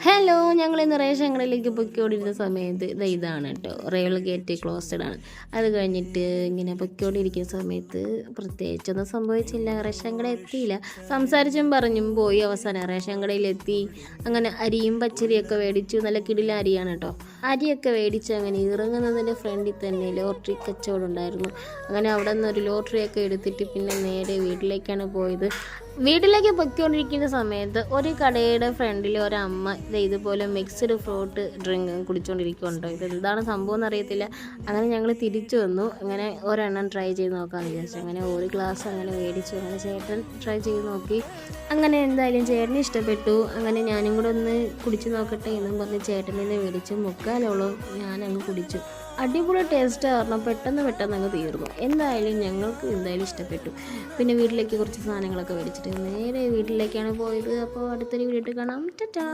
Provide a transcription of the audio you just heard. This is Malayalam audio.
ഹലോ, ഞങ്ങൾ ഇന്ന് റേഷങ്ങളിലേക്ക് പൊയ്ക്കൊണ്ടിരുന്ന സമയത്ത് ഇതാണ് കേട്ടോ, റെയിൽ ഗേറ്റ് ക്ലോസ്ഡ് ആണ്. അത് കഴിഞ്ഞിട്ട് ഇങ്ങനെ പൊയ്ക്കൊണ്ടിരിക്കുന്ന സമയത്ത് പ്രത്യേകിച്ചൊന്നും സംഭവിച്ചില്ല. റേഷൻ കട എത്തിയില്ല. സംസാരിച്ചും പറഞ്ഞും പോയി. അവസാനം റേഷൻ കടയിലെത്തി. അങ്ങനെ അരിയും പച്ചരിയൊക്കെ മേടിച്ചു. നല്ല കിടില അരിയാണ് കേട്ടോ. അരിയൊക്കെ മേടിച്ച് അങ്ങനെ ഇറങ്ങുന്നതിൻ്റെ ഫ്രണ്ടിൽ തന്നെ ലോട്ടറി കച്ചവടം ഉണ്ടായിരുന്നു. അങ്ങനെ അവിടെ നിന്ന് ഒരു ലോട്ടറിയൊക്കെ എടുത്തിട്ട് പിന്നെ നേരെ വീട്ടിലേക്കാണ് പോയത്. വീട്ടിലേക്ക് പൊയ്ക്കൊണ്ടിരിക്കുന്ന സമയത്ത് ഒരു കടയുടെ ഫ്രണ്ടിൽ ഒരമ്മ ഇതുപോലെ മിക്സ്ഡ് ഫ്രൂട്ട് ഡ്രിങ്ക് കുടിച്ചുകൊണ്ടിരിക്കുന്നുണ്ടോ. ഇത് എന്താണ് സംഭവം എന്നറിയത്തില്ല. അങ്ങനെ ഞങ്ങൾ തിരിച്ചു വന്നു. അങ്ങനെ ഒരെണ്ണം ട്രൈ ചെയ്ത് നോക്കാമെന്ന് വിചാരിച്ചു. അങ്ങനെ ഒരു ഗ്ലാസ് അങ്ങനെ മേടിച്ചു. അങ്ങനെ ചേട്ടൻ ട്രൈ ചെയ്ത് നോക്കി. അങ്ങനെ എന്തായാലും ചേട്ടന് ഇഷ്ടപ്പെട്ടു. അങ്ങനെ ഞാനും കൂടെ ഒന്ന് കുടിച്ചു നോക്കട്ടെ എന്നും പറഞ്ഞ് ചേട്ടനിൽ നിന്ന് മേടിച്ചു. മുക്കാലോളം ഞാനങ്ങ് കുടിച്ചു. അടിപൊളി ടേസ്റ്റ് കാരണം പെട്ടെന്ന് അങ്ങ് തീർന്നു. എന്തായാലും ഞങ്ങൾക്ക് എന്തായാലും ഇഷ്ടപ്പെട്ടു. പിന്നെ വീട്ടിലേക്ക് കുറച്ച് സാധനങ്ങളൊക്കെ മേടിച്ചിട്ട് നേരെ വീട്ടിലേക്കാണ് പോയത്. അപ്പോൾ അടുത്തൊരു വീഡിയോ കാണാം. ടാറ്റാ.